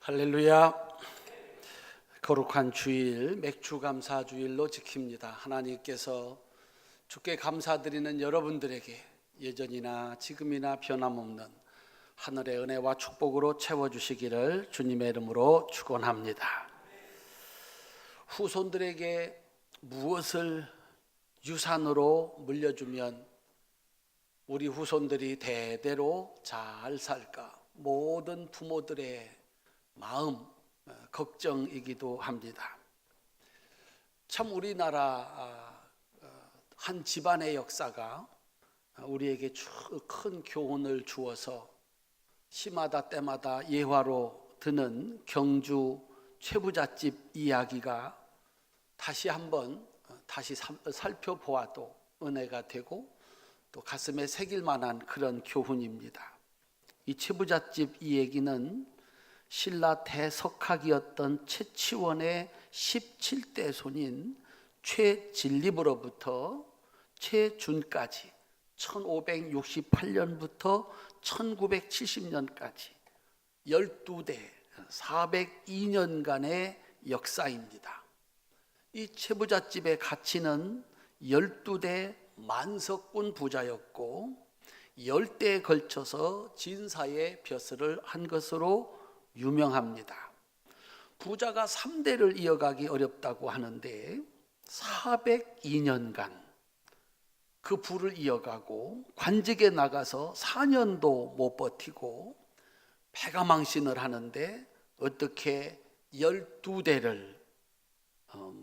할렐루야. 거룩한 주일, 맥주감사주일로 지킵니다. 하나님께서 주께 감사드리는 여러분들에게 예전이나 지금이나 변함없는 하늘의 은혜와 축복으로 채워주시기를 주님의 이름으로 축원합니다. 후손들에게 무엇을 유산으로 물려주면 우리 후손들이 대대로 잘 살까? 모든 부모들의 마음, 걱정이기도 합니다. 참 우리나라 한 집안의 역사가 우리에게 큰 교훈을 주어서 시마다 때마다 예화로 드는 경주 최부잣집 이야기가 다시 한번 살펴보아도 은혜가 되고 또 가슴에 새길 만한 그런 교훈입니다. 이 최부잣집 이 얘기는 신라 대석학이었던 최치원의 17대 손인 최진립으로부터 최준까지 1568년부터 1970년까지 12대 402년간의 역사입니다. 이 최부잣집의 가치는 12대 만석군 부자였고 10대에 걸쳐서 진사의 벼슬을 한 것으로 유명합니다. 부자가 3대를 이어가기 어렵다고 하는데 402년간 그 부를 이어가고 관직에 나가서 4년도 못 버티고 패가망신을 하는데 어떻게 12대를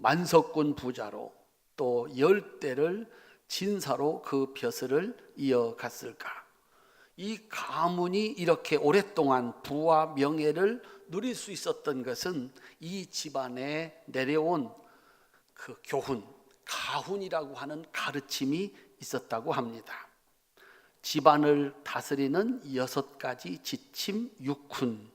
만석군 부자로 또 10대를 진사로 그 벼슬을 이어갔을까? 이 가문이 이렇게 오랫동안 부와 명예를 누릴 수 있었던 것은 이 집안에 내려온 그 교훈, 가훈이라고 하는 가르침이 있었다고 합니다. 집안을 다스리는 6가지 지침 6훈,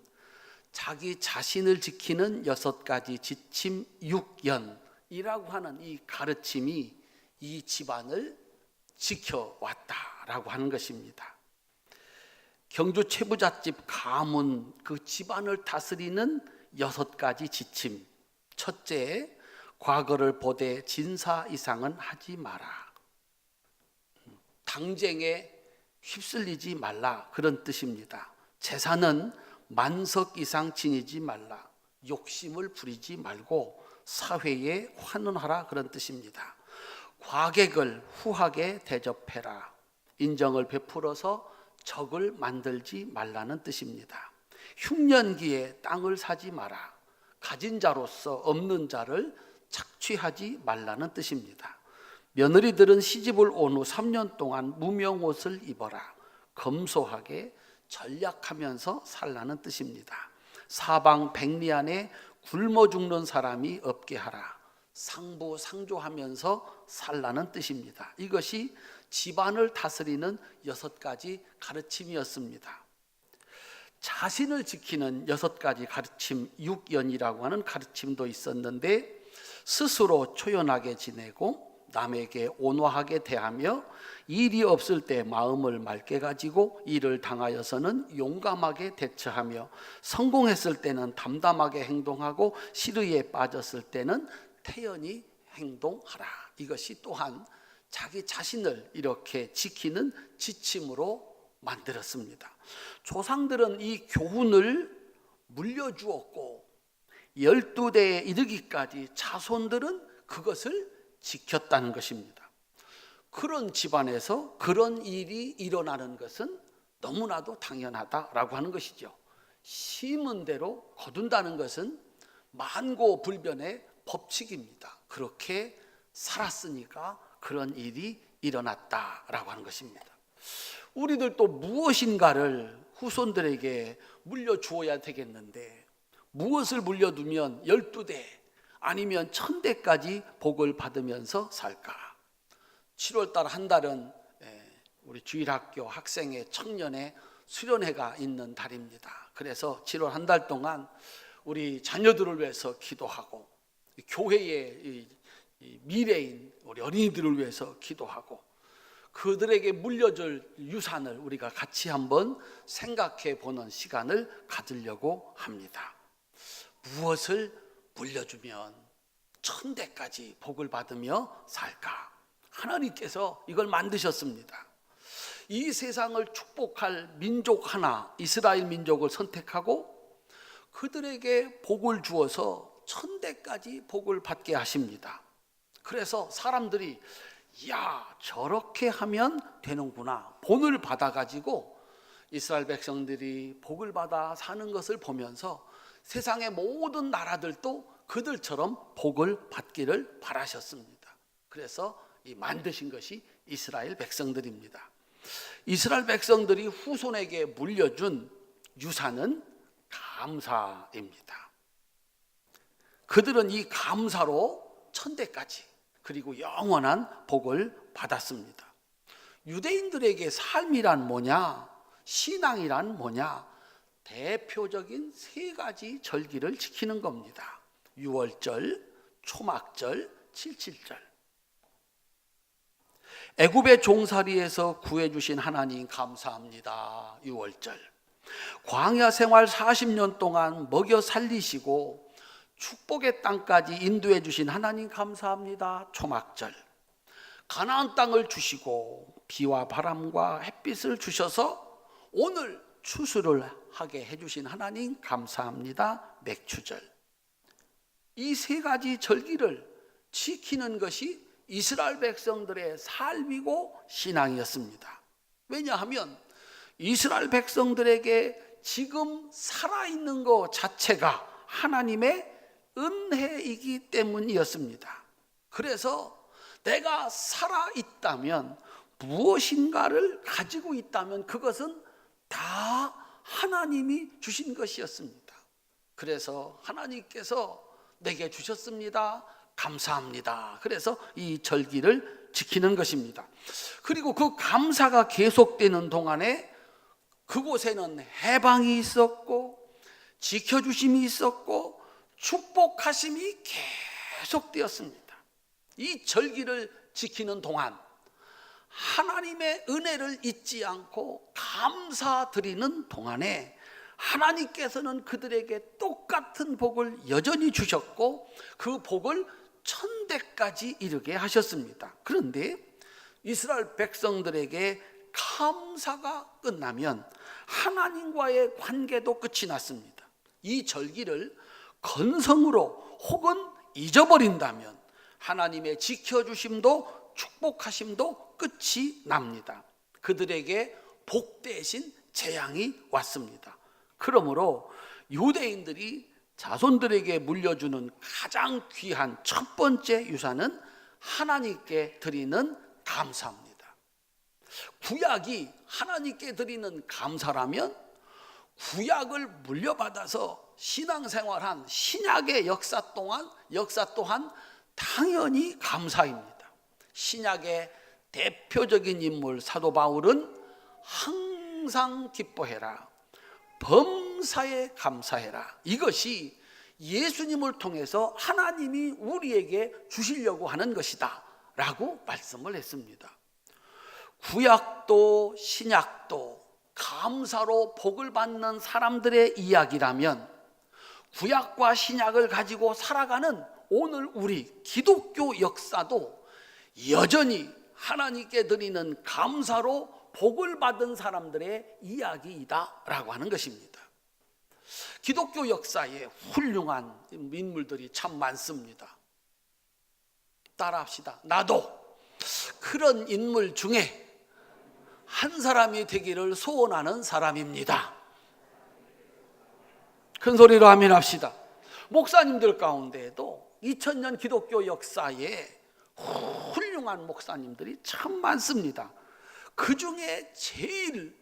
자기 자신을 지키는 6가지 지침 6연이라고 하는 이 가르침이 이 집안을 지켜왔다라고 하는 것입니다. 경주 최부잣집 가문 그 집안을 다스리는 6가지 지침. 첫째, 과거를 보되 진사 이상은 하지 마라. 당쟁에 휩쓸리지 말라, 그런 뜻입니다. 재산은 만석 이상 지니지 말라. 욕심을 부리지 말고 사회에 환원하라, 그런 뜻입니다. 과객을 후하게 대접해라. 인정을 베풀어서 적을 만들지 말라는 뜻입니다. 흉년기에 땅을 사지 마라. 가진 자로서 없는 자를 착취하지 말라는 뜻입니다. 며느리들은 시집을 온 후 3년 동안 무명옷을 입어라. 검소하게 전략하면서 살라는 뜻입니다. 사방 백리 안에 굶어 죽는 사람이 없게 하라. 상부상조하면서 살라는 뜻입니다. 이것이 집안을 다스리는 6가지 가르침이었습니다. 자신을 지키는 6가지 가르침 6연이라고 하는 가르침도 있었는데, 스스로 초연하게 지내고 남에게 온화하게 대하며 일이 없을 때 마음을 맑게 가지고 일을 당하여서는 용감하게 대처하며 성공했을 때는 담담하게 행동하고 시르에 빠졌을 때는 태연히 행동하라. 이것이 또한 자기 자신을 이렇게 지키는 지침으로 만들었습니다. 조상들은 이 교훈을 물려주었고 12대에 이르기까지 자손들은 그것을 지켰다는 것입니다. 그런 집안에서 그런 일이 일어나는 것은 너무나도 당연하다라고 하는 것이죠. 심은 대로 거둔다는 것은 만고불변의 법칙입니다. 그렇게 살았으니까 그런 일이 일어났다라고 하는 것입니다. 우리들도 무엇인가를 후손들에게 물려주어야 되겠는데, 무엇을 물려두면 12대 아니면 1000대까지 복을 받으면서 살까? 7월달 한 달은 우리 주일학교 학생의 청년의 수련회가 있는 달입니다. 그래서 7월 한 달 동안 우리 자녀들을 위해서 기도하고 교회의 미래인 우리 어린이들을 위해서 기도하고 그들에게 물려줄 유산을 우리가 같이 한번 생각해 보는 시간을 가지려고 합니다. 무엇을 물려주면 천대까지 복을 받으며 살까? 하나님께서 이걸 만드셨습니다. 이 세상을 축복할 민족 하나, 이스라엘 민족을 선택하고 그들에게 복을 주어서 천대까지 복을 받게 하십니다. 그래서 사람들이 야, 저렇게 하면 되는구나 본을 받아가지고 이스라엘 백성들이 복을 받아 사는 것을 보면서 세상의 모든 나라들도 그들처럼 복을 받기를 바라셨습니다. 그래서 이 만드신 것이 이스라엘 백성들입니다. 이스라엘 백성들이 후손에게 물려준 유산은 감사입니다. 그들은 이 감사로 천대까지 그리고 영원한 복을 받았습니다. 유대인들에게 삶이란 뭐냐? 신앙이란 뭐냐? 대표적인 세 가지 절기를 지키는 겁니다. 유월절, 초막절, 칠칠절. 애굽의 종살이에서 구해주신 하나님 감사합니다. 유월절. 광야 생활 40년 동안 먹여 살리시고 축복의 땅까지 인도해 주신 하나님 감사합니다. 초막절. 가나안 땅을 주시고 비와 바람과 햇빛을 주셔서 오늘 추수를 하게 해주신 하나님 감사합니다. 맥추절. 이 세 가지 절기를 지키는 것이 이스라엘 백성들의 삶이고 신앙이었습니다. 왜냐하면 이스라엘 백성들에게 지금 살아있는 것 자체가 하나님의 은혜이기 때문이었습니다. 그래서 내가 살아있다면 무엇인가를 가지고 있다면 그것은 다 하나님이 주신 것이었습니다. 그래서 하나님께서 내게 주셨습니다. 감사합니다. 그래서 이 절기를 지키는 것입니다. 그리고 그 감사가 계속되는 동안에 그곳에는 해방이 있었고 지켜주심이 있었고 축복하심이 계속되었습니다. 이 절기를 지키는 동안 하나님의 은혜를 잊지 않고 감사드리는 동안에 하나님께서는 그들에게 똑같은 복을 여전히 주셨고 그 복을 천대까지 이르게 하셨습니다. 그런데 이스라엘 백성들에게 감사가 끝나면 하나님과의 관계도 끝이 났습니다. 이 절기를 건성으로 혹은 잊어버린다면 하나님의 지켜주심도 축복하심도 끝이 납니다. 그들에게 복 대신 재앙이 왔습니다. 그러므로 유대인들이 자손들에게 물려주는 가장 귀한 첫 번째 유산은 하나님께 드리는 감사입니다. 구약이 하나님께 드리는 감사라면 구약을 물려받아서 신앙생활한 신약의 역사 또한 당연히 감사입니다. 신약의 대표적인 인물 사도 바울은 항상 기뻐해라, 범사에 감사해라, 이것이 예수님을 통해서 하나님이 우리에게 주시려고 하는 것이다 라고 말씀을 했습니다. 구약도 신약도 감사로 복을 받는 사람들의 이야기라면 구약과 신약을 가지고 살아가는 오늘 우리 기독교 역사도 여전히 하나님께 드리는 감사로 복을 받은 사람들의 이야기이다 라고 하는 것입니다. 기독교 역사에 훌륭한 인물들이 참 많습니다. 따라합시다. 나도 그런 인물 중에 한 사람이 되기를 소원하는 사람입니다. 큰 소리로 아멘 합시다. 목사님들 가운데에도 2000년 기독교 역사에 훌륭한 목사님들이 참 많습니다. 그 중에 제일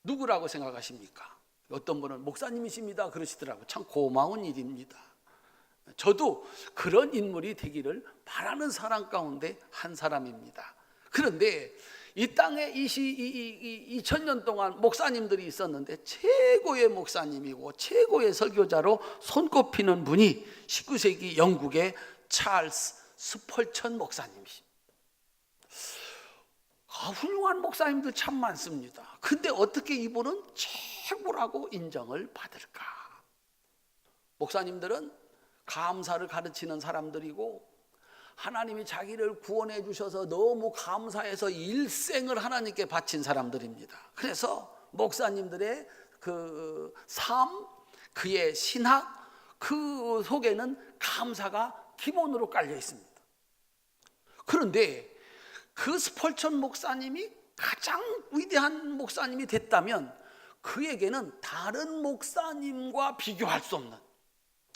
누구라고 생각하십니까? 어떤 분은 목사님이십니다 그러시더라고요. 참 고마운 일입니다. 저도 그런 인물이 되기를 바라는 사람 가운데 한 사람입니다. 그런데 이 땅에 2000년 동안 목사님들이 있었는데 최고의 목사님이고 최고의 설교자로 손꼽히는 분이 19세기 영국의 찰스 스펄천 목사님이십니다. 훌륭한 목사님들 참 많습니다. 근데 어떻게 이분은 최고라고 인정을 받을까? 목사님들은 감사를 가르치는 사람들이고 하나님이 자기를 구원해 주셔서 너무 감사해서 일생을 하나님께 바친 사람들입니다. 그래서 목사님들의 그 삶, 그의 신학, 그 속에는 감사가 기본으로 깔려 있습니다. 그런데 그 스펄전 목사님이 가장 위대한 목사님이 됐다면 그에게는 다른 목사님과 비교할 수 없는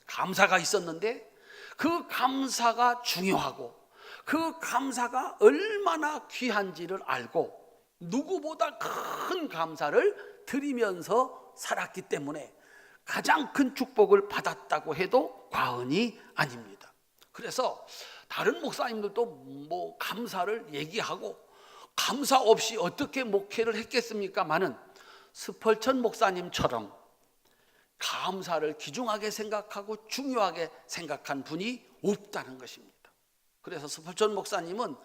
감사가 있었는데, 그 감사가 중요하고 그 감사가 얼마나 귀한지를 알고 누구보다 큰 감사를 드리면서 살았기 때문에 가장 큰 축복을 받았다고 해도 과언이 아닙니다. 그래서 다른 목사님들도 뭐 감사를 얘기하고 감사 없이 어떻게 목회를 했겠습니까마는 스펄전 목사님처럼 감사를 귀중하게 생각하고 중요하게 생각한 분이 없다는 것입니다. 그래서 스펄전 목사님은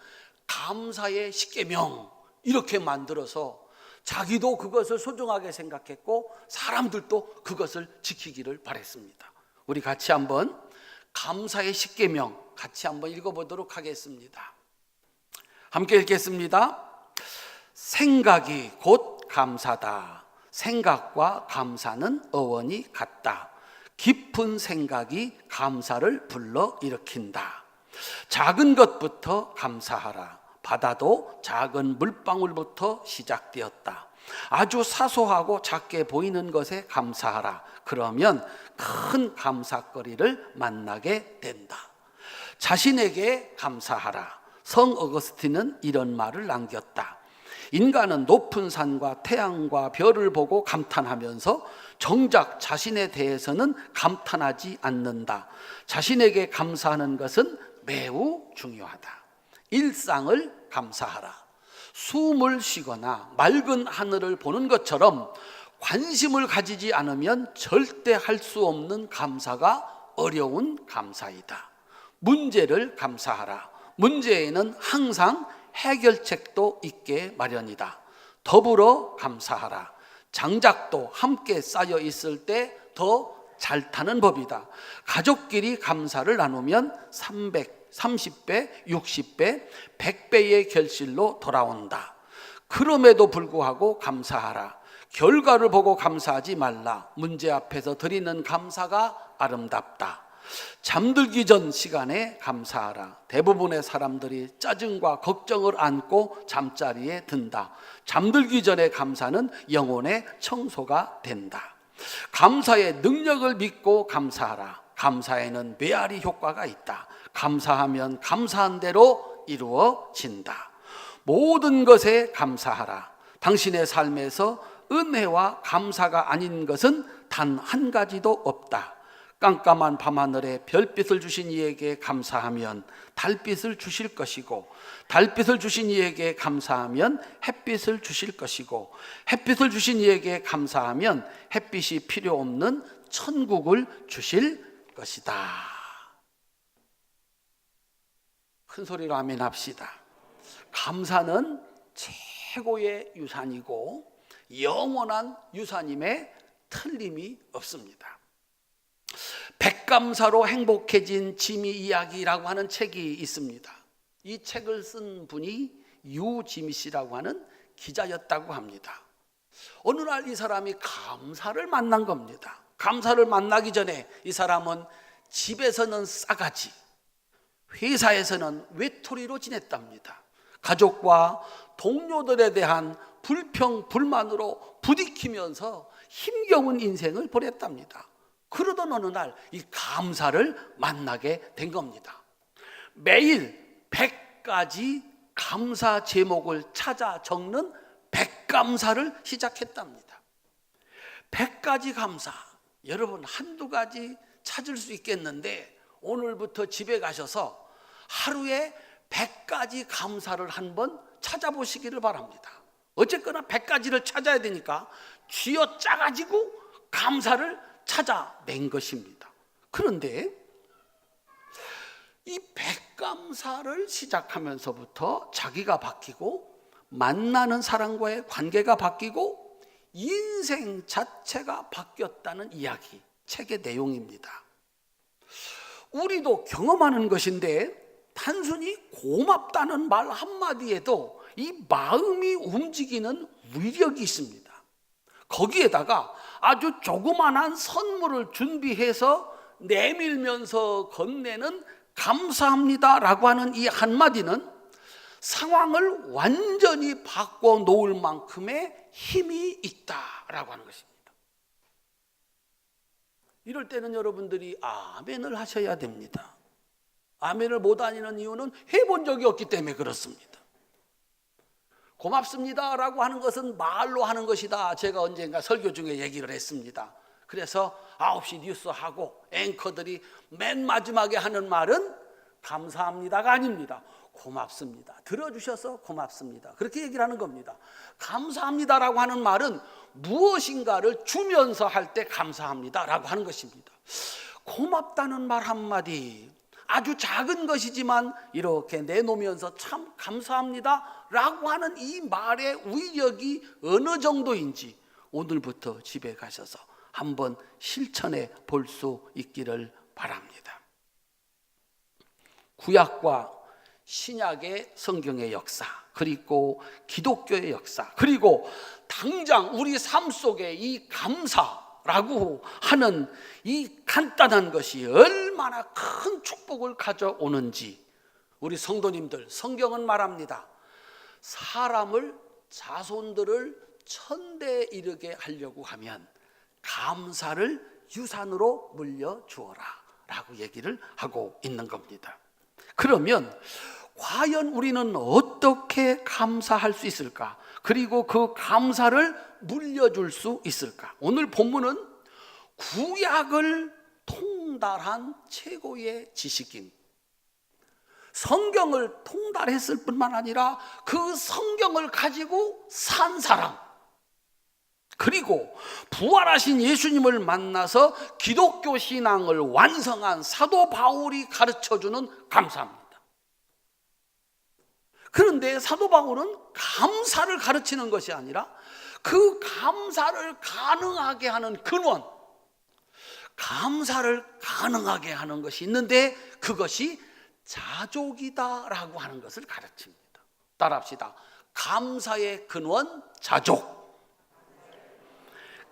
감사의 십계명 이렇게 만들어서 자기도 그것을 소중하게 생각했고 사람들도 그것을 지키기를 바랬습니다. 우리 같이 한번 감사의 십계명 같이 한번 읽어보도록 하겠습니다. 함께 읽겠습니다. 생각이 곧 감사다. 생각과 감사는 어원이 같다. 깊은 생각이 감사를 불러일으킨다. 작은 것부터 감사하라. 바다도 작은 물방울부터 시작되었다. 아주 사소하고 작게 보이는 것에 감사하라. 그러면 큰 감사거리를 만나게 된다. 자신에게 감사하라. 성 어거스틴은 이런 말을 남겼다. 인간은 높은 산과 태양과 별을 보고 감탄하면서 정작 자신에 대해서는 감탄하지 않는다. 자신에게 감사하는 것은 매우 중요하다. 일상을 감사하라. 숨을 쉬거나 맑은 하늘을 보는 것처럼 관심을 가지지 않으면 절대 할 수 없는 감사가 어려운 감사이다. 문제를 감사하라. 문제에는 항상 해결책도 있게 마련이다. 더불어 감사하라. 장작도 함께 쌓여 있을 때 더 잘 타는 법이다. 가족끼리 감사를 나누면 30배, 60배, 100배의 결실로 돌아온다. 그럼에도 불구하고 감사하라. 결과를 보고 감사하지 말라. 문제 앞에서 드리는 감사가 아름답다. 잠들기 전 시간에 감사하라. 대부분의 사람들이 짜증과 걱정을 안고 잠자리에 든다. 잠들기 전에 감사는 영혼의 청소가 된다. 감사의 능력을 믿고 감사하라. 감사에는 메아리 효과가 있다. 감사하면 감사한 대로 이루어진다. 모든 것에 감사하라. 당신의 삶에서 은혜와 감사가 아닌 것은 단 한 가지도 없다. 깜깜한 밤하늘에 별빛을 주신 이에게 감사하면 달빛을 주실 것이고, 달빛을 주신 이에게 감사하면 햇빛을 주실 것이고, 햇빛을 주신 이에게 감사하면 햇빛이 필요 없는 천국을 주실 것이다. 큰 소리로 아멘 합시다. 감사는 최고의 유산이고 영원한 유산임에 틀림이 없습니다. 백감사로 행복해진 지미 이야기라고 하는 책이 있습니다. 이 책을 쓴 분이 유지미 씨라고 하는 기자였다고 합니다. 어느 날 이 사람이 감사를 만난 겁니다. 감사를 만나기 전에 이 사람은 집에서는 싸가지, 회사에서는 외톨이로 지냈답니다. 가족과 동료들에 대한 불평, 불만으로 부딪히면서 힘겨운 인생을 보냈답니다. 그러던 어느 날 이 감사를 만나게 된 겁니다. 매일 100가지 감사 제목을 찾아 적는 100감사를 시작했답니다. 100가지 감사, 여러분 한두 가지 찾을 수 있겠는데 오늘부터 집에 가셔서 하루에 100가지 감사를 한번 찾아보시기를 바랍니다. 어쨌거나 100가지를 찾아야 되니까 쥐어짜가지고 감사를 찾아낸 것입니다. 그런데 이 100감사를 시작하면서부터 자기가 바뀌고 만나는 사람과의 관계가 바뀌고 인생 자체가 바뀌었다는 이야기, 책의 내용입니다. 우리도 경험하는 것인데 단순히 고맙다는 말 한마디에도 이 마음이 움직이는 위력이 있습니다. 거기에다가 아주 조그만한 선물을 준비해서 내밀면서 건네는 감사합니다라고 하는 이 한마디는 상황을 완전히 바꿔놓을 만큼의 힘이 있다라고 하는 것입니다. 이럴 때는 여러분들이 아멘을 하셔야 됩니다. 아멘을 못 하는 이유는 해본 적이 없기 때문에 그렇습니다. 고맙습니다라고 하는 것은 말로 하는 것이다. 제가 언젠가 설교 중에 얘기를 했습니다. 그래서 9시 뉴스하고 앵커들이 맨 마지막에 하는 말은 감사합니다가 아닙니다. 고맙습니다. 들어주셔서 고맙습니다. 그렇게 얘기를 하는 겁니다. 감사합니다라고 하는 말은 무엇인가를 주면서 할 때 감사합니다라고 하는 것입니다. 고맙다는 말 한마디, 아주 작은 것이지만 이렇게 내놓으면서 참 감사합니다라고 하는 이 말의 위력이 어느 정도인지 오늘부터 집에 가셔서 한번 실천해 볼 수 있기를 바랍니다. 구약과 신약의 성경의 역사, 그리고 기독교의 역사, 그리고 당장 우리 삶 속에 이 감사라고 하는 이 간단한 것이 얼마나 큰 축복을 가져오는지 우리 성도님들, 성경은 말합니다. 사람을, 자손들을 천대에 이르게 하려고 하면 감사를 유산으로 물려주어라 라고 얘기를 하고 있는 겁니다. 그러면 과연 우리는 어떻게 감사할 수 있을까? 그리고 그 감사를 물려줄 수 있을까? 오늘 본문은 구약을 통달한 최고의 지식인, 성경을 통달했을 뿐만 아니라 그 성경을 가지고 산 사람, 그리고 부활하신 예수님을 만나서 기독교 신앙을 완성한 사도 바울이 가르쳐주는 감사입니다. 그런데 사도 바울은 감사를 가르치는 것이 아니라 그 감사를 가능하게 하는 근원, 감사를 가능하게 하는 것이 있는데 그것이 자족이다라고 하는 것을 가르칩니다. 따라합시다. 감사의 근원, 자족.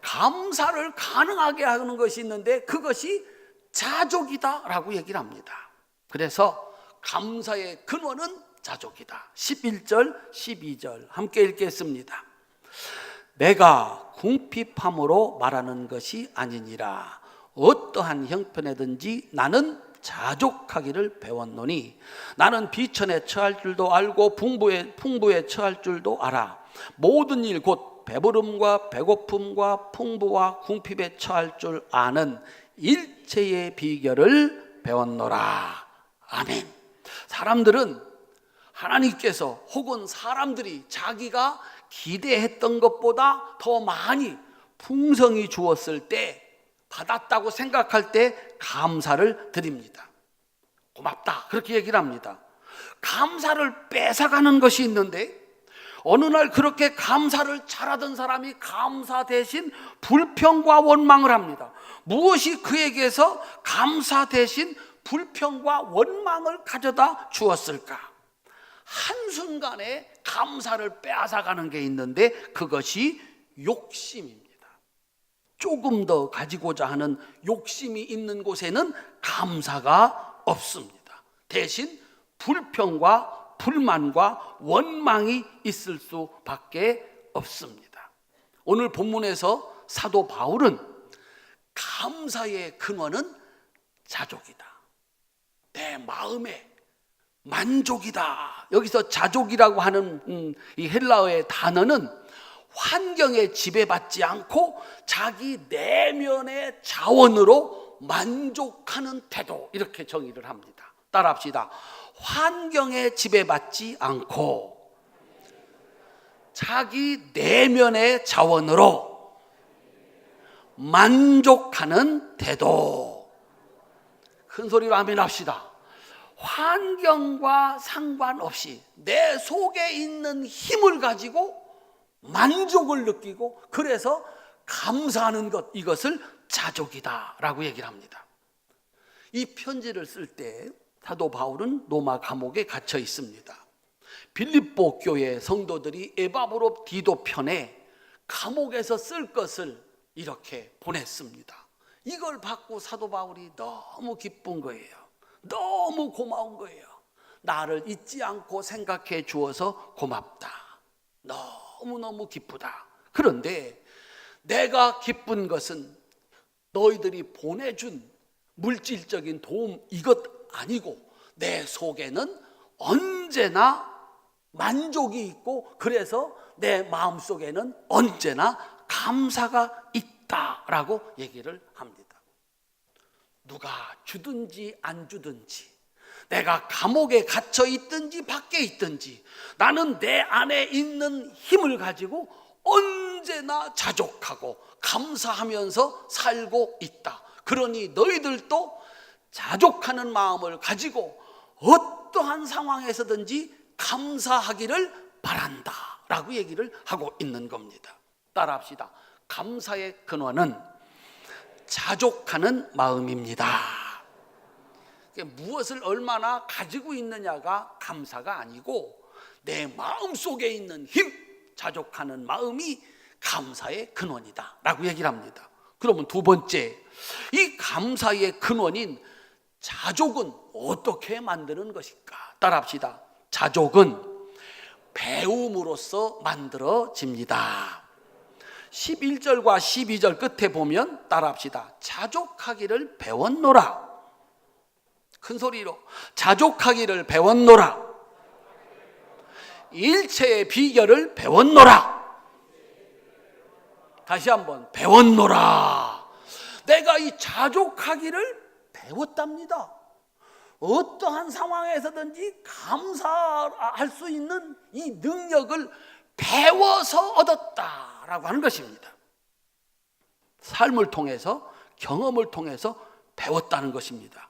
감사를 가능하게 하는 것이 있는데 그것이 자족이다라고 얘기를 합니다. 그래서 감사의 근원은 자족이다. 11절, 12절 함께 읽겠습니다. 내가 궁핍함으로 말하는 것이 아니니라. 어떠한 형편에든지 나는 자족하기를 배웠노니 나는 비천에 처할 줄도 알고 풍부에 처할 줄도 알아. 모든 일 곧 배부름과 배고픔과 풍부와 궁핍에 처할 줄 아는 일체의 비결을 배웠노라. 아멘. 사람들은 하나님께서 혹은 사람들이 자기가 기대했던 것보다 더 많이 풍성히 주었을 때, 받았다고 생각할 때 감사를 드립니다. 고맙다 그렇게 얘기를 합니다. 감사를 뺏어가는 것이 있는데 어느 날 그렇게 감사를 잘하던 사람이 감사 대신 불평과 원망을 합니다. 무엇이 그에게서 감사 대신 불평과 원망을 가져다 주었을까? 한순간에 감사를 빼앗아가는 게 있는데 그것이 욕심입니다. 조금 더 가지고자 하는 욕심이 있는 곳에는 감사가 없습니다. 대신 불평과 불만과 원망이 있을 수밖에 없습니다. 오늘 본문에서 사도 바울은 감사의 근원은 자족이다. 내 마음의 만족이다. 여기서 자족이라고 하는 이 헬라어의 단어는 환경에 지배받지 않고 자기 내면의 자원으로 만족하는 태도, 이렇게 정의를 합니다. 따라합시다. 환경에 지배받지 않고 자기 내면의 자원으로 만족하는 태도. 큰 소리로 아멘 합시다. 환경과 상관없이 내 속에 있는 힘을 가지고 만족을 느끼고 그래서 감사하는 것, 이것을 자족이다라고 얘기를 합니다. 이 편지를 쓸 때 사도 바울은 로마 감옥에 갇혀 있습니다. 빌립보 교회 성도들이 에바브로 디도 편에 감옥에서 쓸 것을 이렇게 보냈습니다. 이걸 받고 사도 바울이 너무 기쁜 거예요. 너무 고마운 거예요. 나를 잊지 않고 생각해 주어서 고맙다. 너무너무 기쁘다. 그런데 내가 기쁜 것은 너희들이 보내준 물질적인 도움 이것 아니고 내 속에는 언제나 만족이 있고 그래서 내 마음속에는 언제나 감사가 있다라고 얘기를 합니다. 누가 주든지 안 주든지, 내가 감옥에 갇혀 있든지 밖에 있든지 나는 내 안에 있는 힘을 가지고 언제나 자족하고 감사하면서 살고 있다. 그러니 너희들도 자족하는 마음을 가지고 어떠한 상황에서든지 감사하기를 바란다 라고 얘기를 하고 있는 겁니다. 따라합시다. 감사의 근원은 자족하는 마음입니다. 무엇을 얼마나 가지고 있느냐가 감사가 아니고 내 마음속에 있는 힘, 자족하는 마음이 감사의 근원이다 라고 얘기를 합니다. 그러면 두 번째, 이 감사의 근원인 자족은 어떻게 만드는 것일까? 따라합시다. 자족은 배움으로써 만들어집니다. 11절과 12절 끝에 보면 따라합시다. 자족하기를 배웠노라. 큰 소리로 자족하기를 배웠노라. 일체의 비결을 배웠노라. 다시 한번 배웠노라. 내가 이 자족하기를 배웠답니다. 어떠한 상황에서든지 감사할 수 있는 이 능력을 배워서 얻었다라고 하는 것입니다. 삶을 통해서, 경험을 통해서 배웠다는 것입니다.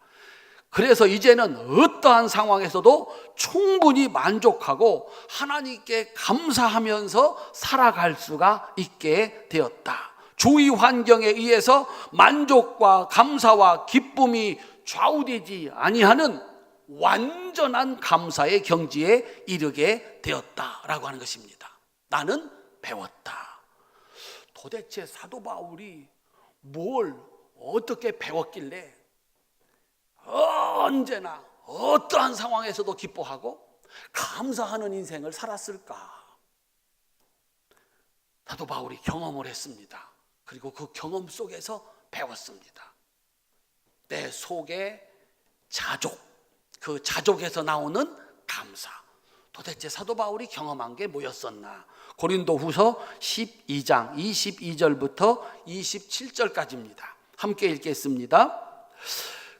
그래서 이제는 어떠한 상황에서도 충분히 만족하고 하나님께 감사하면서 살아갈 수가 있게 되었다. 주위 환경에 의해서 만족과 감사와 기쁨이 좌우되지 아니하는 완전한 감사의 경지에 이르게 되었다라고 하는 것입니다. 나는 배웠다. 도대체 사도 바울이 뭘 어떻게 배웠길래 언제나 어떠한 상황에서도 기뻐하고 감사하는 인생을 살았을까? 사도 바울이 경험을 했습니다. 그리고 그 경험 속에서 배웠습니다. 내 속에 자족, 그 자족에서 나오는 감사. 도대체 사도 바울이 경험한 게 뭐였었나? 고린도후서 12장 22절부터 27절까지입니다. 함께 읽겠습니다.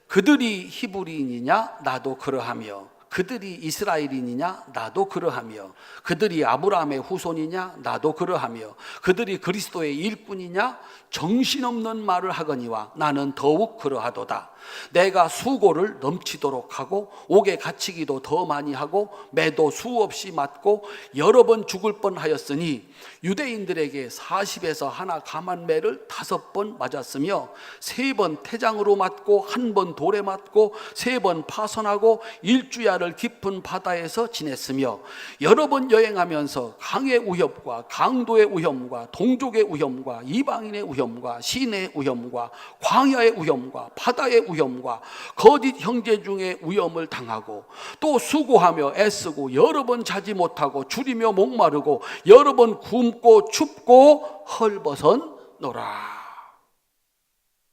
그들이 히브리인이냐? 나도 그러하며 그들이 이스라엘인이냐? 나도 그러하며 그들이 아브라함의 후손이냐? 나도 그러하며 그들이 그리스도의 일꾼이냐? 정신없는 말을 하거니와 나는 더욱 그러하도다. 내가 수고를 넘치도록 하고 옥에 갇히기도 더 많이 하고 매도 수없이 맞고 여러 번 죽을 뻔하였으니 유대인들에게 40에서 하나 감한 매를 5번 맞았으며 3번 태장으로 맞고 1번 돌에 맞고 3번 파선하고 1주야를 깊은 바다에서 지냈으며 여러 번 여행하면서 강의 위협과 강도의 위험과 동족의 위험과 이방인의 위험과 시내의 위험과 광야의 위험과 바다의 위험과 거짓 형제 중에 위험을 당하고 또 수고하며 애쓰고 여러 번 자지 못하고 줄이며 목마르고 여러 번 굶고 춥고 헐벗었노라.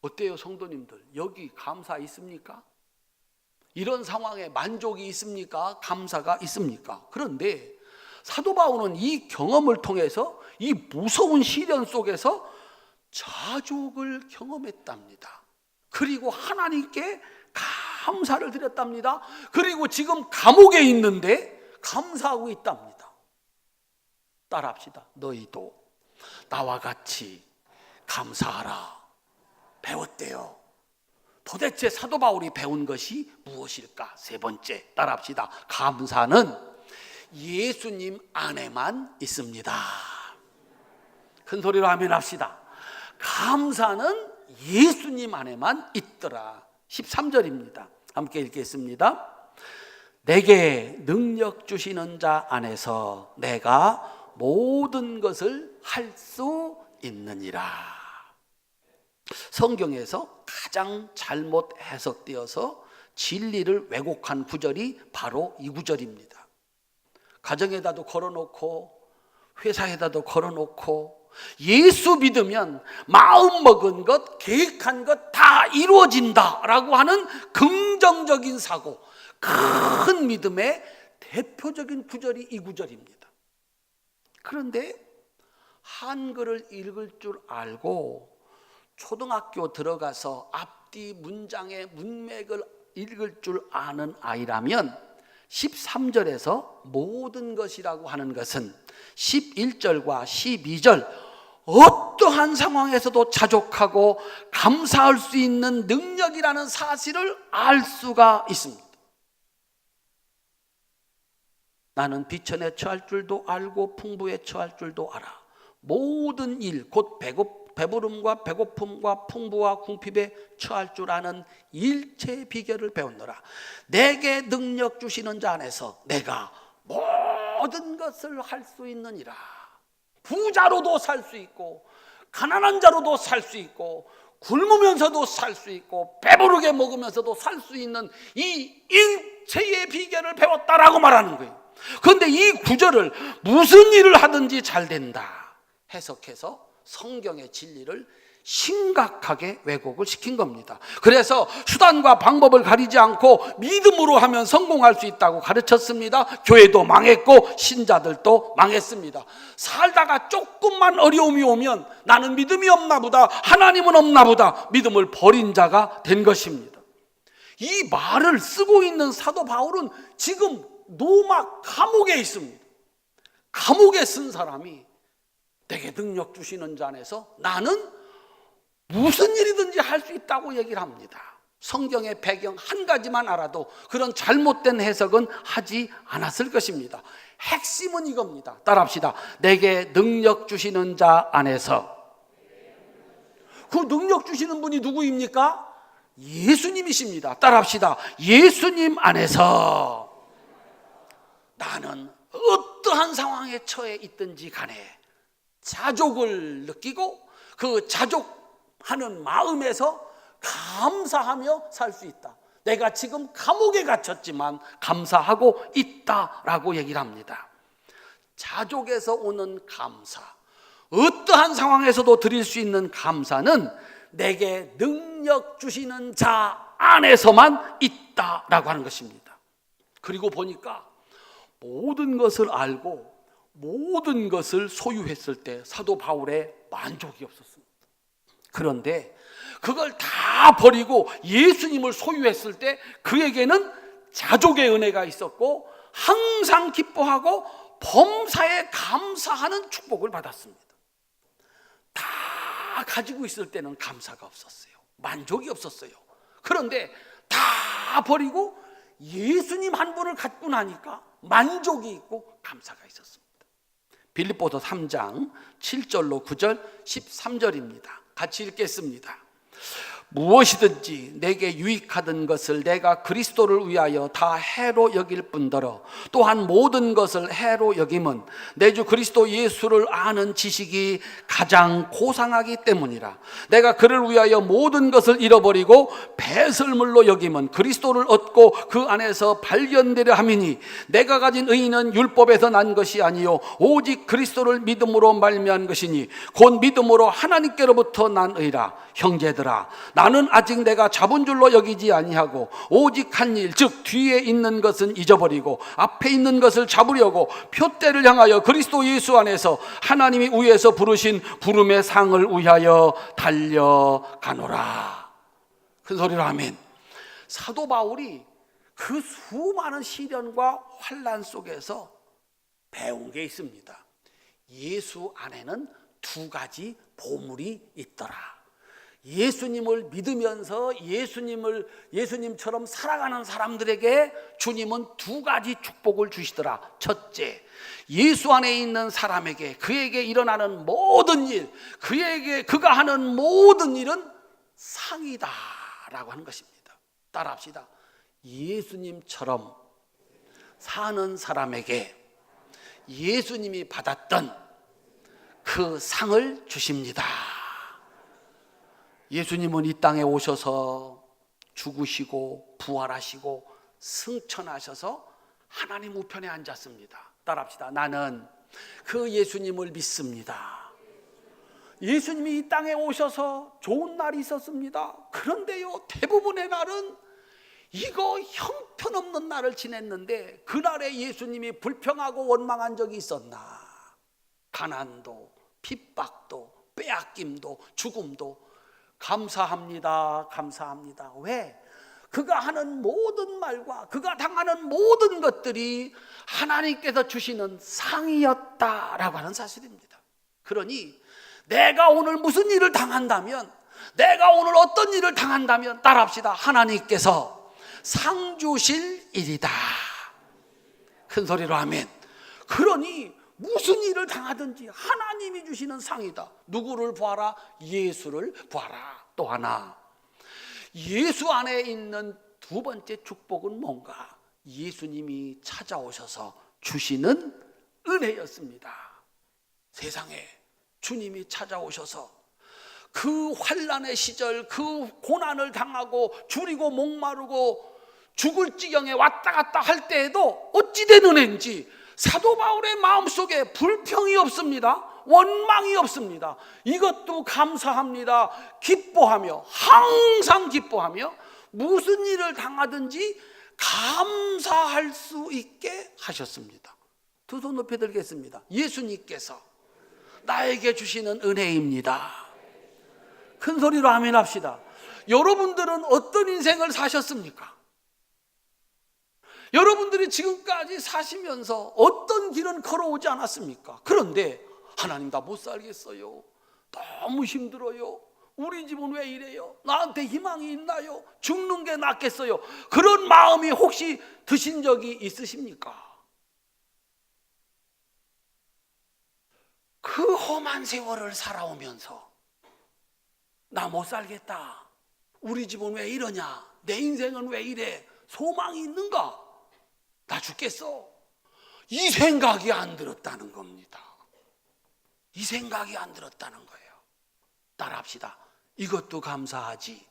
어때요 성도님들? 여기 감사 있습니까? 이런 상황에 만족이 있습니까? 감사가 있습니까? 그런데 사도 바울은 이 경험을 통해서 이 무서운 시련 속에서 자족을 경험했답니다. 그리고 하나님께 감사를 드렸답니다. 그리고 지금 감옥에 있는데 감사하고 있답니다. 따라합시다. 너희도 나와 같이 감사하라. 배웠대요. 도대체 사도 바울이 배운 것이 무엇일까? 세 번째, 따라합시다. 감사는 예수님 안에만 있습니다. 큰 소리로 아멘 합시다. 감사는 예수님 안에만 있더라. 13절입니다. 함께 읽겠습니다. 내게 능력 주시는 자 안에서 내가 모든 것을 할 수 있느니라. 성경에서 가장 잘못 해석되어서 진리를 왜곡한 구절이 바로 이 구절입니다. 가정에다도 걸어놓고 회사에다도 걸어놓고 예수 믿으면 마음먹은 것, 계획한 것 다 이루어진다라고 하는 긍정적인 사고, 큰 믿음의 대표적인 구절이 이 구절입니다. 그런데 한글을 읽을 줄 알고 초등학교 들어가서 앞뒤 문장의 문맥을 읽을 줄 아는 아이라면 13절에서 모든 것이라고 하는 것은 11절과 12절 어떠한 상황에서도 자족하고 감사할 수 있는 능력이라는 사실을 알 수가 있습니다. 나는 비천에 처할 줄도 알고 풍부에 처할 줄도 알아. 모든 일, 곧 배부름과 배고픔과 풍부와 궁핍에 처할 줄 아는 일체의 비결을 배웠노라. 내게 능력 주시는 자 안에서 내가 모든 것을 할 수 있느니라. 부자로도 살 수 있고 가난한 자로도 살 수 있고 굶으면서도 살 수 있고 배부르게 먹으면서도 살 수 있는 이 일체의 비결을 배웠다라고 말하는 거예요. 그런데 이 구절을 무슨 일을 하든지 잘 된다 해석해서 성경의 진리를 심각하게 왜곡을 시킨 겁니다. 그래서 수단과 방법을 가리지 않고 믿음으로 하면 성공할 수 있다고 가르쳤습니다. 교회도 망했고 신자들도 망했습니다. 살다가 조금만 어려움이 오면 나는 믿음이 없나 보다, 하나님은 없나 보다, 믿음을 버린 자가 된 것입니다. 이 말을 쓰고 있는 사도 바울은 지금 로마 감옥에 있습니다. 감옥에 쓴 사람이 내게 능력 주시는 자 안에서 나는 무슨 일이든지 할 수 있다고 얘기를 합니다. 성경의 배경 한 가지만 알아도 그런 잘못된 해석은 하지 않았을 것입니다. 핵심은 이겁니다. 따라합시다. 내게 능력 주시는 자 안에서. 그 능력 주시는 분이 누구입니까? 예수님이십니다. 따라합시다. 예수님 안에서 나는 어떠한 상황에 처해 있든지 간에 자족을 느끼고 그 자족하는 마음에서 감사하며 살 수 있다. 내가 지금 감옥에 갇혔지만 감사하고 있다라고 얘기를 합니다. 자족에서 오는 감사, 어떠한 상황에서도 드릴 수 있는 감사는 내게 능력 주시는 자 안에서만 있다라고 하는 것입니다. 그리고 보니까 모든 것을 알고 모든 것을 소유했을 때 사도 바울의 만족이 없었습니다. 그런데 그걸 다 버리고 예수님을 소유했을 때 그에게는 자족의 은혜가 있었고 항상 기뻐하고 범사에 감사하는 축복을 받았습니다. 다 가지고 있을 때는 감사가 없었어요. 만족이 없었어요. 그런데 다 버리고 예수님 한 분을 갖고 나니까 만족이 있고 감사가 있었습니다. 빌립보서 3장 7절로 9절 13절입니다. 같이 읽겠습니다. 무엇이든지 내게 유익하던 것을 내가 그리스도를 위하여 다 해로 여길 뿐더러 또한 모든 것을 해로 여김은 내 주 그리스도 예수를 아는 지식이 가장 고상하기 때문이라. 내가 그를 위하여 모든 것을 잃어버리고 배설물로 여김은 그리스도를 얻고 그 안에서 발견되려 함이니 내가 가진 의는 율법에서 난 것이 아니요 오직 그리스도를 믿음으로 말미암은 것이니 곧 믿음으로 하나님께로부터 난 의라. 형제들아, 나는 아직 내가 잡은 줄로 여기지 아니하고 오직 한 일, 즉 뒤에 있는 것은 잊어버리고 앞에 있는 것을 잡으려고 표대를 향하여 그리스도 예수 안에서 하나님이 위에서 부르신 부름의 상을 위하여 달려가노라. 큰 소리로 아멘. 사도 바울이 그 수많은 시련과 환난 속에서 배운 게 있습니다. 예수 안에는 두 가지 보물이 있더라. 예수님을 믿으면서 예수님처럼 살아가는 사람들에게 주님은 두 가지 축복을 주시더라. 첫째, 예수 안에 있는 사람에게 그에게 일어나는 모든 일, 그가 하는 모든 일은 상이다라고 하는 것입니다. 따라합시다. 예수님처럼 사는 사람에게 예수님이 받았던 그 상을 주십니다. 예수님은 이 땅에 오셔서 죽으시고 부활하시고 승천하셔서 하나님 우편에 앉았습니다. 따라합시다. 나는 그 예수님을 믿습니다. 예수님이 이 땅에 오셔서 좋은 날이 있었습니다. 그런데요, 대부분의 날은 이거 형편없는 날을 지냈는데, 그날에 예수님이 불평하고 원망한 적이 있었나? 가난도, 핍박도, 빼앗김도, 죽음도. 감사합니다, 감사합니다. 왜? 그가 하는 모든 말과 그가 당하는 모든 것들이 하나님께서 주시는 상이었다라고 하는 사실입니다. 그러니 내가 오늘 무슨 일을 당한다면, 내가 오늘 어떤 일을 당한다면, 따라합시다. 하나님께서 상 주실 일이다. 큰 소리로 아멘. 그러니 무슨 일을 당하든지 하나님이 주시는 상이다. 누구를 보아라? 예수를 보아라. 또 하나, 예수 안에 있는 두 번째 축복은 뭔가? 예수님이 찾아오셔서 주시는 은혜였습니다. 세상에 주님이 찾아오셔서 그 환난의 시절, 그 고난을 당하고 줄이고 목마르고 죽을 지경에 왔다 갔다 할 때에도 어찌된 은혜인지 사도 바울의 마음속에 불평이 없습니다. 원망이 없습니다. 이것도 감사합니다. 기뻐하며, 항상 기뻐하며, 무슨 일을 당하든지 감사할 수 있게 하셨습니다. 두 손 높이 들겠습니다. 예수님께서 나에게 주시는 은혜입니다. 큰 소리로 아멘 합시다. 여러분들은 어떤 인생을 사셨습니까? 여러분들이 지금까지 사시면서 어떤 길은 걸어오지 않았습니까? 그런데 하나님, 나 못 살겠어요. 너무 힘들어요. 우리 집은 왜 이래요? 나한테 희망이 있나요? 죽는 게 낫겠어요. 그런 마음이 혹시 드신 적이 있으십니까? 그 험한 세월을 살아오면서 나 못 살겠다. 우리 집은 왜 이러냐? 내 인생은 왜 이래? 소망이 있는가? 나 죽겠어. 이 생각이 안 들었다는 겁니다. 이 생각이 안 들었다는 거예요. 따라합시다. 이것도 감사하지.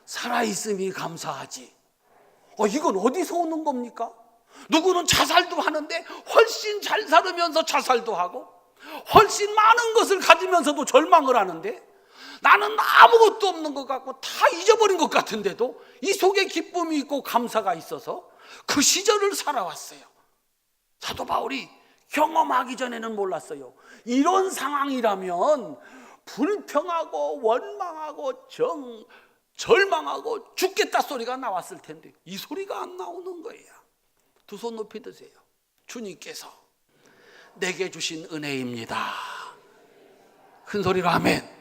살아있음이 감사하지. 이건 어디서 오는 겁니까? 누구는 자살도 하는데 훨씬 잘 살으면서 자살도 하고, 훨씬 많은 것을 가지면서도 절망을 하는데, 나는 아무것도 없는 것 같고 다 잊어버린 것 같은데도 이 속에 기쁨이 있고 감사가 있어서 그 시절을 살아왔어요. 사도 바울이 경험하기 전에는 몰랐어요. 이런 상황이라면 불평하고 원망하고 절망하고 죽겠다 소리가 나왔을 텐데 이 소리가 안 나오는 거예요. 두 손 높이 드세요. 주님께서 내게 주신 은혜입니다. 큰 소리로 아멘.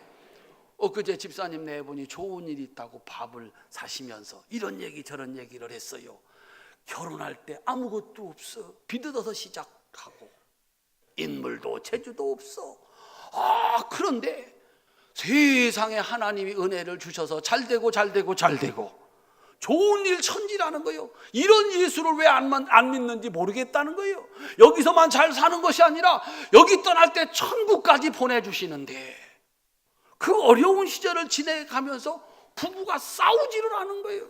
엊그제 집사님 네 분이 좋은 일이 있다고 밥을 사시면서 이런 얘기 저런 얘기를 했어요. 결혼할 때 아무것도 없어. 비뜯어서 시작하고 인물도 재주도 없어. 그런데 세상에 하나님이 은혜를 주셔서 잘되고 좋은 일 천지라는 거예요. 이런 예수를 왜 안 믿는지 모르겠다는 거예요. 여기서만 잘 사는 것이 아니라 여기 떠날 때 천국까지 보내주시는데 그 어려운 시절을 지내가면서 부부가 싸우지를 않은 거예요.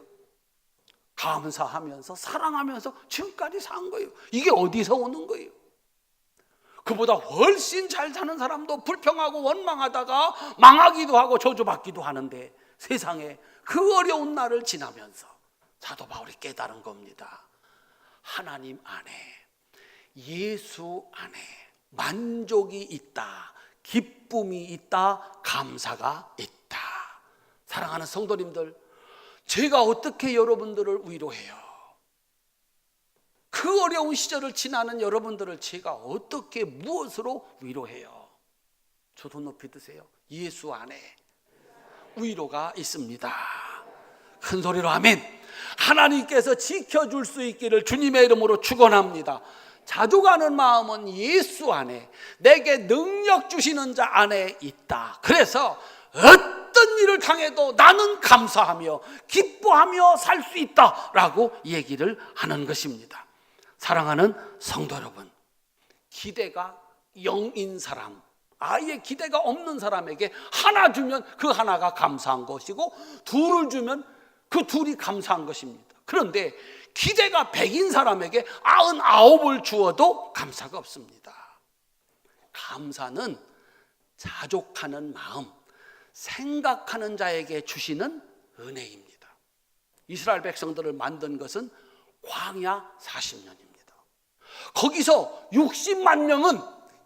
감사하면서 사랑하면서 지금까지 산 거예요. 이게 어디서 오는 거예요? 그보다 훨씬 잘 사는 사람도 불평하고 원망하다가 망하기도 하고 저주받기도 하는데 세상에 그 어려운 날을 지나면서 사도 바울이 깨달은 겁니다. 하나님 안에, 예수 안에 만족이 있다, 기쁨이 있다, 감사가 있다. 사랑하는 성도님들, 제가 어떻게 여러분들을 위로해요? 그 어려운 시절을 지나는 여러분들을 제가 어떻게 무엇으로 위로해요? 저도 높이 드세요. 예수 안에 위로가 있습니다. 큰 소리로 아멘. 하나님께서 지켜줄 수 있기를 주님의 이름으로 축원합니다. 자주 가는 마음은 예수 안에, 내게 능력 주시는 자 안에 있다. 그래서 어떤 어떤 일을 당해도 나는 감사하며 기뻐하며 살 수 있다라고 얘기를 하는 것입니다. 사랑하는 성도 여러분, 기대가 0인 사람, 아예 기대가 없는 사람에게 하나 주면 그 하나가 감사한 것이고, 둘을 주면 그 둘이 감사한 것입니다. 그런데 기대가 100인 사람에게 99을 주어도 감사가 없습니다. 감사는 자족하는 마음, 생각하는 자에게 주시는 은혜입니다. 이스라엘 백성들을 만든 것은 광야 40년입니다. 거기서 60만 명은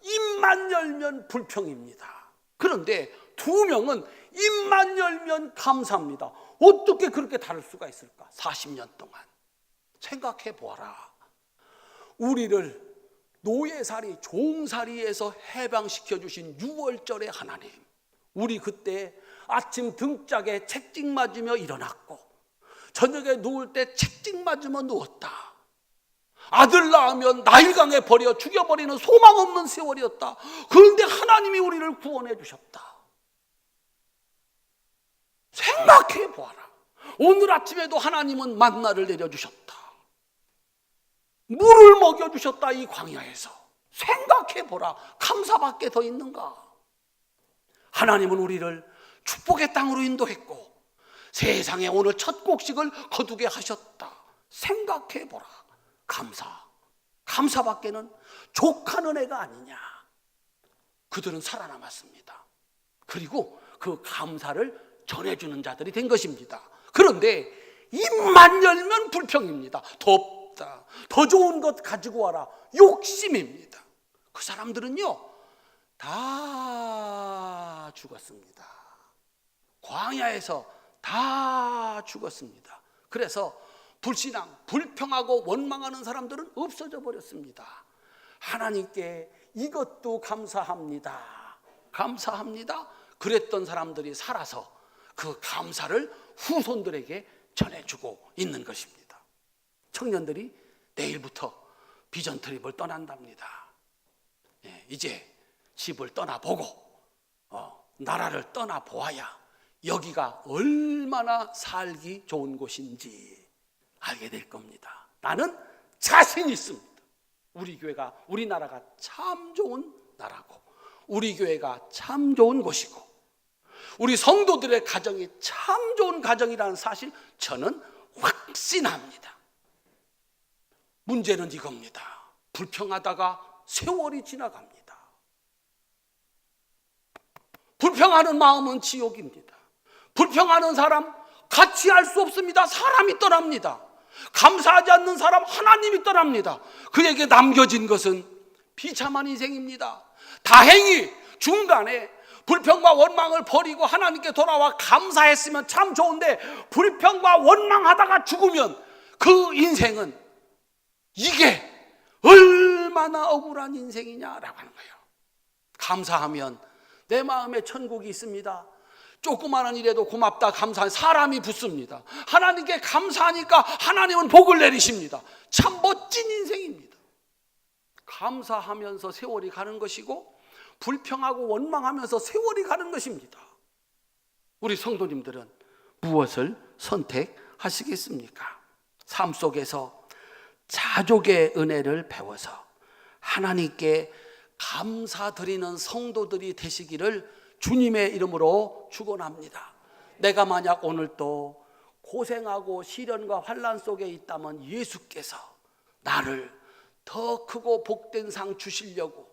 입만 열면 불평입니다. 그런데 2명은 입만 열면 감사합니다. 어떻게 그렇게 다를 수가 있을까? 40년 동안 생각해 보아라. 우리를 노예살이, 종살이에서 해방시켜 주신 6월절의 하나님, 우리 그때 아침 등짝에 책찍 맞으며 일어났고 저녁에 누울 때 책찍 맞으며 누웠다. 아들 낳으면 나일강에 버려 죽여버리는 소망 없는 세월이었다. 그런데 하나님이 우리를 구원해 주셨다. 생각해 보아라. 오늘 아침에도 하나님은 만나를 내려주셨다. 물을 먹여주셨다. 이 광야에서 생각해 보라. 감사밖에 더 있는가? 하나님은 우리를 축복의 땅으로 인도했고 세상에 오늘 첫 곡식을 거두게 하셨다. 생각해 보라. 감사밖에는 족한 은혜가 아니냐. 그들은 살아남았습니다. 그리고 그 감사를 전해주는 자들이 된 것입니다. 그런데 입만 열면 불평입니다. 덥다, 더 좋은 것 가지고 와라, 욕심입니다. 그 사람들은요 다 죽었습니다. 광야에서 다 죽었습니다. 그래서 불신앙, 불평하고 원망하는 사람들은 없어져 버렸습니다. 하나님께 이것도 감사합니다, 감사합니다 그랬던 사람들이 살아서 그 감사를 후손들에게 전해주고 있는 것입니다. 청년들이 내일부터 비전 트립을 떠난답니다. 이제 집을 떠나보고 나라를 떠나보아야 여기가 얼마나 살기 좋은 곳인지 알게 될 겁니다. 나는 자신 있습니다. 우리 교회가, 우리나라가 참 좋은 나라고, 우리 교회가 참 좋은 곳이고, 우리 성도들의 가정이 참 좋은 가정이라는 사실 저는 확신합니다. 문제는 이겁니다. 불평하다가 세월이 지나갑니다. 불평하는 마음은 지옥입니다. 불평하는 사람 같이 할 수 없습니다. 사람이 떠납니다. 감사하지 않는 사람 하나님이 떠납니다. 그에게 남겨진 것은 비참한 인생입니다. 다행히 중간에 불평과 원망을 버리고 하나님께 돌아와 감사했으면 참 좋은데, 불평과 원망하다가 죽으면 그 인생은 이게 얼마나 억울한 인생이냐라고 하는 거예요. 감사하면 내 마음에 천국이 있습니다. 조그마한 일에도 고맙다, 감사한 사람이 붙습니다. 하나님께 감사하니까 하나님은 복을 내리십니다. 참 멋진 인생입니다. 감사하면서 세월이 가는 것이고 불평하고 원망하면서 세월이 가는 것입니다. 우리 성도님들은 무엇을 선택하시겠습니까? 삶 속에서 자족의 은혜를 배워서 하나님께 감사드리는 성도들이 되시기를 주님의 이름으로 축원합니다. 내가 만약 오늘 또 고생하고 시련과 환난 속에 있다면 예수께서 나를 더 크고 복된 상 주시려고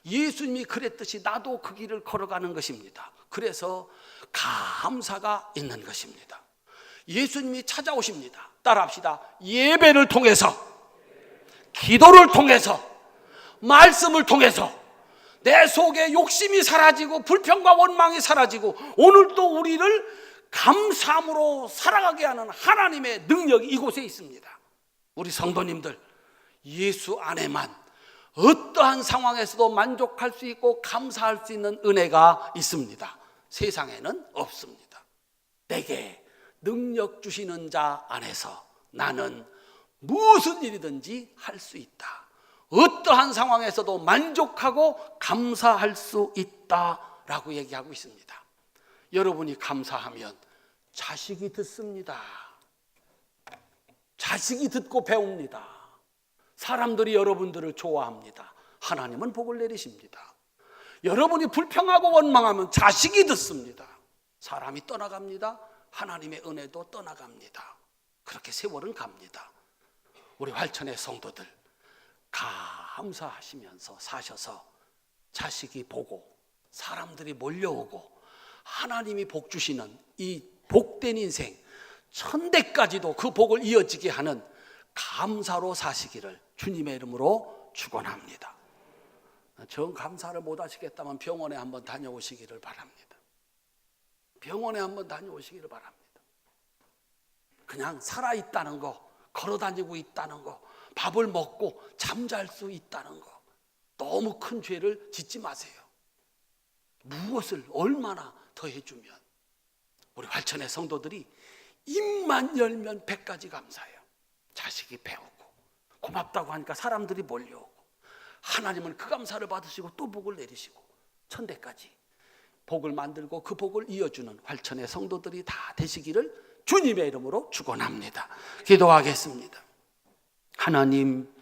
예수님이 그랬듯이 나도 그 길을 걸어가는 것입니다. 그래서 감사가 있는 것입니다. 예수님이 찾아오십니다. 따라합시다. 예배를 통해서, 기도를 통해서, 말씀을 통해서 내 속에 욕심이 사라지고 불평과 원망이 사라지고 오늘도 우리를 감사함으로 살아가게 하는 하나님의 능력이 이곳에 있습니다. 우리 성도님들, 예수 안에만 어떠한 상황에서도 만족할 수 있고 감사할 수 있는 은혜가 있습니다. 세상에는 없습니다. 내게 능력 주시는 자 안에서 나는 무슨 일이든지 할 수 있다. 어떠한 상황에서도 만족하고 감사할 수 있다라고 얘기하고 있습니다. 여러분이 감사하면 자식이 듣습니다. 자식이 듣고 배웁니다. 사람들이 여러분들을 좋아합니다. 하나님은 복을 내리십니다. 여러분이 불평하고 원망하면 자식이 듣습니다. 사람이 떠나갑니다. 하나님의 은혜도 떠나갑니다. 그렇게 세월은 갑니다. 우리 활천의 성도들 감사하시면서 사셔서 자식이 보고 사람들이 몰려오고 하나님이 복 주시는 이 복된 인생 천대까지도 그 복을 이어지게 하는 감사로 사시기를 주님의 이름으로 축원합니다. 정 감사를 못 하시겠다면 병원에 한번 다녀오시기를 바랍니다. 병원에 한번 다녀오시기를 바랍니다. 그냥 살아있다는 거, 걸어다니고 있다는 거, 밥을 먹고 잠잘 수 있다는 거, 너무 큰 죄를 짓지 마세요. 무엇을 얼마나 더해주면 우리 활천의 성도들이 입만 열면 100가지 감사해요. 자식이 배우고 고맙다고 하니까 사람들이 몰려오고 하나님은 그 감사를 받으시고 또 복을 내리시고 천대까지 복을 만들고 그 복을 이어주는 활천의 성도들이 다 되시기를 주님의 이름으로 축원합니다. 기도하겠습니다. 하나님,